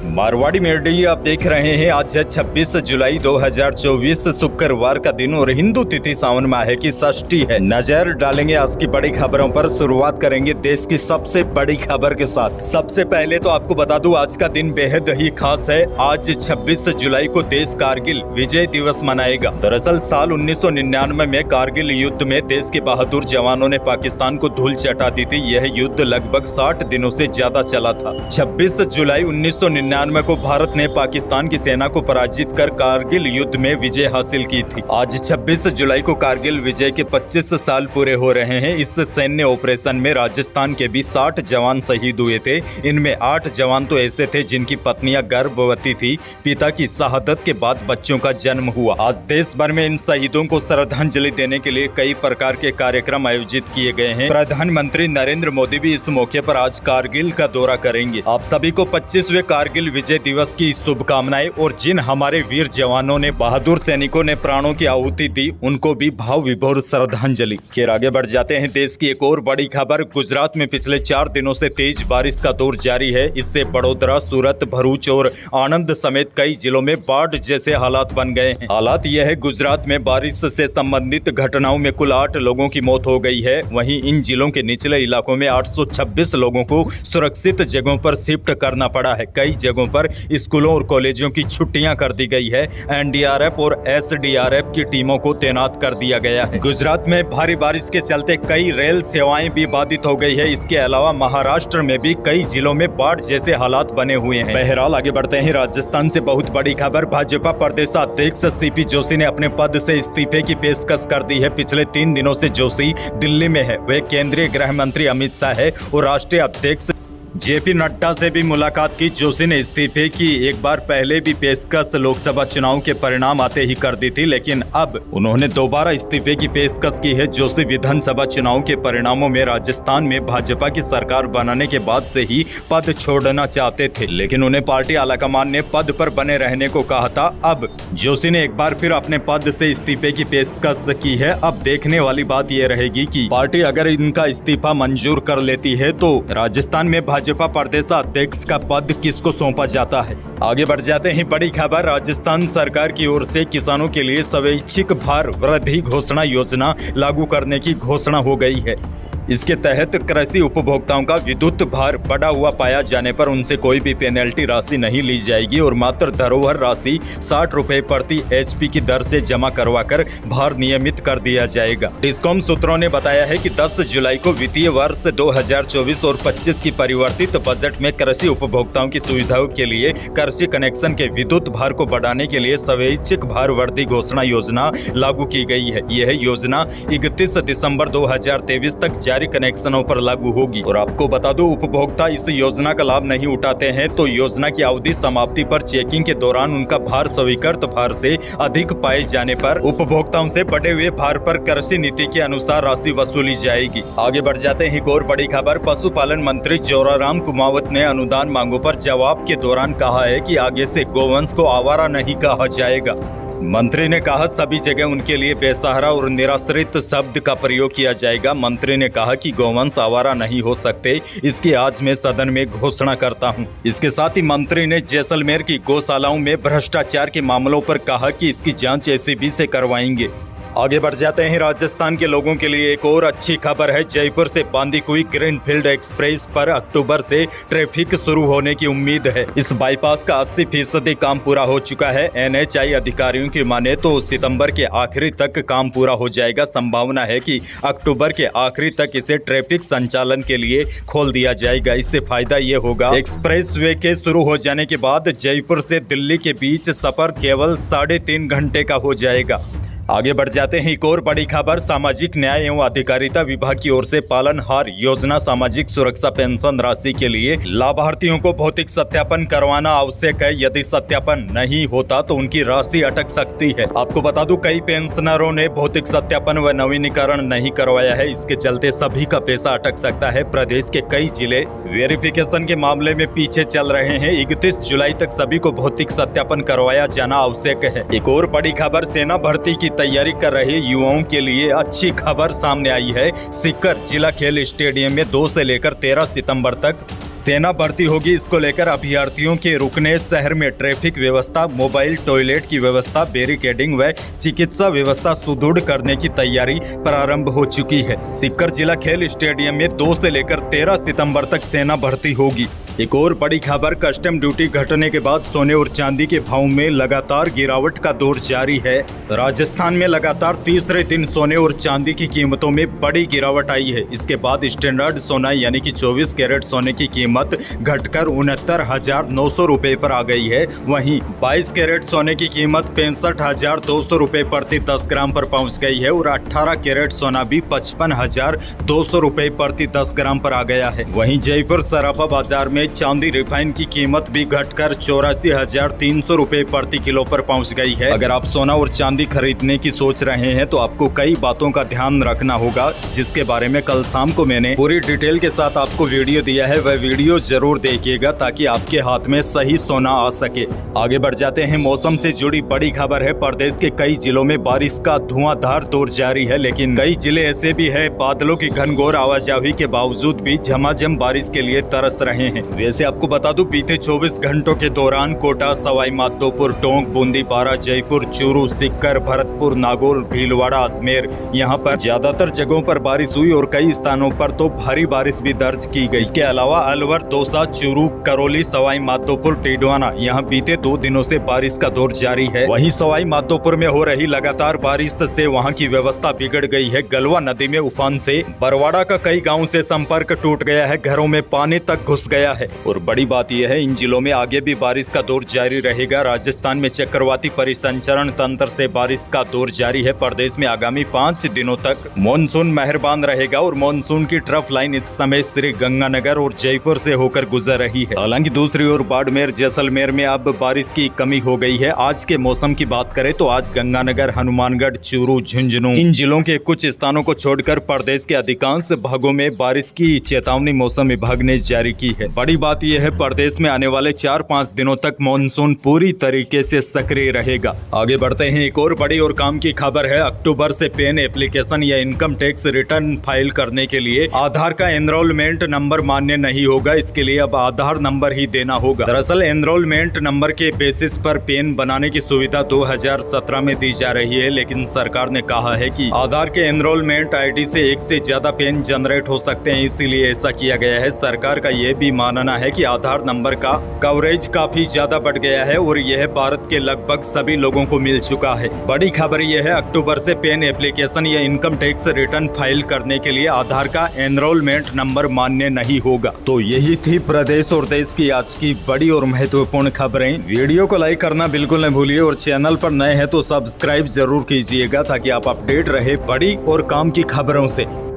Marwari media आप देख रहे हैं। आज है 26 जुलाई 2024 शुक्रवार का दिन और हिंदू तिथि सावन माह की षष्ठी है। नजर डालेंगे आज की बड़ी खबरों पर। शुरुआत करेंगे देश की सबसे बड़ी खबर के साथ। सबसे पहले तो आपको बता दूं आज का दिन बेहद ही खास है। आज 26 जुलाई को देश कारगिल विजय दिवस मनाएगा। दरअसल साल 1999 में कारगिल युद्ध में देश के बहादुर जवानों ने पाकिस्तान को धूल चटा दी थी। यह युद्ध लगभग 60 दिनों से ज्यादा चला था। 26 जुलाई 1999 को भारत ने पाकिस्तान की सेना को पराजित कर कारगिल युद्ध में विजय हासिल की थी। आज 26 जुलाई को कारगिल विजय के 25 साल पूरे हो रहे हैं। इस सैन्य ऑपरेशन में राजस्थान के भी 60 जवान शहीद हुए थे। इनमें 8 जवान तो ऐसे थे जिनकी पत्नियां गर्भवती थी। पिता की शहादत के बाद बच्चों का जन्म हुआ। आज देश भर में इन शहीदों को श्रद्धांजलि देने के लिए कई प्रकार के कार्यक्रम आयोजित किए गए हैं। प्रधानमंत्री नरेंद्र मोदी भी इस मौके पर आज कारगिल का दौरा करेंगे। आप सभी को 25वें कारगिल विजय दिवस की शुभकामनाएं। और जिन हमारे वीर जवानों ने, बहादुर सैनिकों ने प्राणों की आहुति दी, उनको भी भाव विभोर श्रद्धांजलि। फिर आगे बढ़ जाते हैं। देश की एक और बड़ी खबर। गुजरात में पिछले 4 दिनों से तेज बारिश का दौर जारी है। इससे बड़ोदरा, सूरत, भरूच और आनंद समेत कई जिलों में बाढ़ जैसे हालात बन गए हैं। हालात यह है, गुजरात में बारिश से संबंधित घटनाओं में कुल 8 लोगों की मौत हो गई है। वहीं इन जिलों के निचले इलाकों में 826 लोगों को सुरक्षित जगहों पर शिफ्ट करना पड़ा है। कई जगहों पर स्कूलों और कॉलेजों की छुट्टियां कर दी गई है। एनडीआरएफ और एसडीआरएफ की टीमों को तैनात कर दिया गया है। गुजरात में भारी बारिश के चलते कई रेल सेवाएं भी बाधित हो गई है। इसके अलावा महाराष्ट्र में भी कई जिलों में बाढ़ जैसे हालात बने हुए हैं। बहरहाल आगे बढ़ते हैं। राजस्थान से बहुत बड़ी खबर। भाजपा प्रदेशाध्यक्ष सीपी जोशी ने अपने पद से इस्तीफे की पेशकश कर दी है। पिछले 3 दिनों से जोशी दिल्ली में है। वे केंद्रीय गृह मंत्री अमित शाह है और राष्ट्रीय अध्यक्ष जेपी नड्डा से भी मुलाकात की। जोशी ने इस्तीफे की एक बार पहले भी पेशकश लोकसभा चुनाव के परिणाम आते ही कर दी थी, लेकिन अब उन्होंने दोबारा इस्तीफे की पेशकश की है। जोशी विधानसभा चुनाव के परिणामों में राजस्थान में भाजपा की सरकार बनाने के बाद से ही पद छोड़ना चाहते थे, लेकिन उन्हें पार्टी आलाकमान ने पद पर बने रहने को कहा था। अब जोशी ने एक बार फिर अपने पद से इस्तीफे की पेशकश की है। अब देखने वाली बात यह रहेगी कि पार्टी अगर इनका इस्तीफा मंजूर कर लेती है तो राजस्थान में भाजपा प्रदेशाध्यक्ष का पद किसको सौंपा जाता है। आगे बढ़ जाते हैं। बड़ी खबर। राजस्थान सरकार की ओर से किसानों के लिए स्वैच्छिक भार वृद्धि घोषणा योजना लागू करने की घोषणा हो गई है। इसके तहत कृषि उपभोक्ताओं का विद्युत भार बढ़ा हुआ पाया जाने पर उनसे कोई भी पेनल्टी राशि नहीं ली जाएगी और मात्र धरोहर राशि 60 रुपए प्रति HP की दर से जमा करवाकर भार नियमित कर दिया जाएगा। डिस्कॉम सूत्रों ने बताया है कि 10 जुलाई को वित्तीय वर्ष 2024 और 25 की परिवर्तित बजट में कृषि उपभोक्ताओं की सुविधाओं के लिए कृषि कनेक्शन के विद्युत भार को बढ़ाने के लिए स्वैच्छिक भार वृद्धि घोषणा योजना लागू की गई है। यह योजना 31 दिसंबर 2023 तक जारी कनेक्शनों पर लागू होगी। और आपको बता दो, उपभोक्ता इस योजना का लाभ नहीं उठाते हैं तो योजना की अवधि समाप्ति पर चेकिंग के दौरान उनका भार स्वीकृत भार से अधिक पाए जाने पर उपभोक्ताओं से बढ़े हुए भार पर कृषि नीति के अनुसार राशि वसूली जाएगी। आगे बढ़ जाते हैं। एक और बड़ी खबर। पशुपालन मंत्री जोराराम कुमावत ने अनुदान मांगों पर जवाब के दौरान कहा है कि आगे से गोवंश को आवारा नहीं कहा जाएगा। मंत्री ने कहा सभी जगह उनके लिए बेसहारा और निराश्रित शब्द का प्रयोग किया जाएगा। मंत्री ने कहा कि गोवंश आवारा नहीं हो सकते, इसकी आज मैं सदन में घोषणा करता हूं। इसके साथ ही मंत्री ने जैसलमेर की गौशालाओं में भ्रष्टाचार के मामलों पर कहा कि इसकी जांच एसीबी से करवाएंगे। आगे बढ़ जाते हैं। राजस्थान के लोगों के लिए एक और अच्छी खबर है। जयपुर से बांदीकुई ग्रीनफील्ड एक्सप्रेस पर अक्टूबर से ट्रैफिक शुरू होने की उम्मीद है। इस बाईपास का 80% काम पूरा हो चुका है। NHAI अधिकारियों की माने तो सितंबर के आखिरी तक काम पूरा हो जाएगा। संभावना है कि अक्टूबर के आखिरी तक इसे ट्रैफिक संचालन के लिए खोल दिया जाएगा। इससे फायदा ये होगा, एक्सप्रेस वे के शुरू हो जाने के बाद जयपुर से दिल्ली के बीच सफर केवल 3.5 घंटे का हो जाएगा। आगे बढ़ जाते हैं। एक और बड़ी खबर। सामाजिक न्याय एवं अधिकारिता विभाग की ओर से पालनहार योजना सामाजिक सुरक्षा पेंशन राशि के लिए लाभार्थियों को भौतिक सत्यापन करवाना आवश्यक है। यदि सत्यापन नहीं होता तो उनकी राशि अटक सकती है। आपको बता दूं, कई पेंशनरों ने भौतिक सत्यापन व नवीनीकरण नहीं करवाया है। इसके चलते सभी का पैसा अटक सकता है। प्रदेश के कई जिले वेरिफिकेशन के मामले में पीछे चल रहे हैं। 31 जुलाई तक सभी को भौतिक सत्यापन करवाया जाना आवश्यक है। एक और बड़ी खबर। सेना भर्ती की तैयारी कर रहे युवाओं के लिए अच्छी खबर सामने आई है। सीकर जिला खेल स्टेडियम में 2 से लेकर 13 सितंबर तक सेना भर्ती होगी। इसको लेकर अभ्यर्थियों के रुकने, शहर में ट्रैफिक व्यवस्था, मोबाइल टॉयलेट की व्यवस्था, बैरिकेडिंग व चिकित्सा व्यवस्था सुदृढ़ करने की तैयारी प्रारंभ हो चुकी है। सीकर जिला खेल स्टेडियम में 2 से लेकर 13 सितंबर तक सेना भर्ती होगी। एक और बड़ी खबर, कस्टम ड्यूटी घटने के बाद सोने और चांदी के भाव में लगातार गिरावट का दौर जारी है। राजस्थान में लगातार तीसरे दिन सोने और चांदी की कीमतों में बड़ी गिरावट आई है। इसके बाद स्टैंडर्ड सोना यानी कि 24 कैरेट सोने की कीमत घटकर 69,900 रुपए पर आ गई है। वहीं 22 कैरेट सोने की कीमत 65,200 रुपए प्रति 10 ग्राम पर पहुंच गई है और 18 कैरेट सोना भी 55,200 रुपए प्रति 10 ग्राम पर आ गया है। वहीं जयपुर सराफा बाजार में चांदी रिफाइन की कीमत भी घटकर 84,300 रुपए प्रति किलो पर पहुंच गई है। अगर आप सोना और चांदी खरीदने की सोच रहे हैं तो आपको कई बातों का ध्यान रखना होगा, जिसके बारे में कल शाम को मैंने पूरी डिटेल के साथ आपको वीडियो दिया है। वह वीडियो जरूर देखिएगा ताकि आपके हाथ में सही सोना आ सके। आगे बढ़ जाते हैं। मौसम से जुड़ी बड़ी खबर है। प्रदेश के कई जिलों में बारिश का धुआंधार दौर जारी है, लेकिन कई जिले ऐसे भी है बादलों की घनघोर आवाजाही के बावजूद भी झमाझम बारिश के लिए तरस रहे हैं। वैसे आपको बता दूं, बीते 24 घंटों के दौरान कोटा, सवाई माधोपुर, टोंक, बूंदी, बारा, जयपुर, चूरू, सीकर, भरतपुर, नागौर, भीलवाड़ा, अजमेर, यहाँ पर ज्यादातर जगहों पर बारिश हुई और कई स्थानों पर तो भारी बारिश भी दर्ज की गई। इसके अलावा अलवर, दौसा, चूरू, करौली, सवाई माधोपुर, टिडवाना, यहाँ बीते 2 दिनों से बारिश का दौर जारी है। वहीं सवाई माधोपुर में हो रही लगातार बारिश से वहाँ की व्यवस्था बिगड़ गई है। गलवा नदी में उफान से बरवाड़ा का कई गाँव से संपर्क टूट गया है, घरों में पानी तक घुस गया है। और बड़ी बात यह है, इन जिलों में आगे भी बारिश का दौर जारी रहेगा। राजस्थान में चक्रवाती परिसंचरण तंत्र से बारिश का दौर जारी है। प्रदेश में आगामी 5 दिनों तक मानसून मेहरबान रहेगा और मानसून की ट्रफ लाइन इस समय श्री गंगानगर और जयपुर से होकर गुजर रही है। हालांकि दूसरी ओर बाड़मेर, जैसलमेर में अब बारिश की कमी हो गई है। आज के मौसम की बात करें तो आज गंगानगर, हनुमानगढ़, चूरू, झुंझुनू इन जिलों के कुछ स्थानों को छोड़कर प्रदेश के अधिकांश भागों में बारिश की चेतावनी मौसम विभाग ने जारी की है। बड़ी बात यह है, प्रदेश में आने वाले 4-5 दिनों तक मानसून पूरी तरीके से सक्रिय रहेगा। आगे बढ़ते हैं। एक और बड़ी और काम की खबर है। अक्टूबर से पेन एप्लीकेशन या इनकम टैक्स रिटर्न फाइल करने के लिए आधार का एनरोलमेंट नंबर मान्य नहीं होगा। इसके लिए अब आधार नंबर ही देना होगा। दरअसल एनरोलमेंट नंबर के बेसिस पर पेन बनाने की सुविधा 2017 में दी जा रही है, लेकिन सरकार ने कहा है कि आधार के एनरोलमेंट आईडी से एक से ज्यादा पेन जनरेट हो सकते हैं, इसीलिए ऐसा किया गया है। सरकार का यह भी मानना है कि आधार नंबर का कवरेज काफी ज्यादा बढ़ गया है और यह भारत के लगभग सभी लोगों को मिल चुका है। बड़ी खबर यह है, अक्टूबर से पेन एप्लीकेशन या इनकम टैक्स रिटर्न फाइल करने के लिए आधार का एनरोलमेंट नंबर मान्य नहीं होगा। तो यही थी प्रदेश और देश की आज की बड़ी और महत्वपूर्ण खबरें। वीडियो को लाइक करना बिल्कुल न भूलिए और चैनल पर नए हैं तो सब्सक्राइब जरूर कीजिएगा ताकि आप अपडेट रहे बड़ी और काम की खबरों से।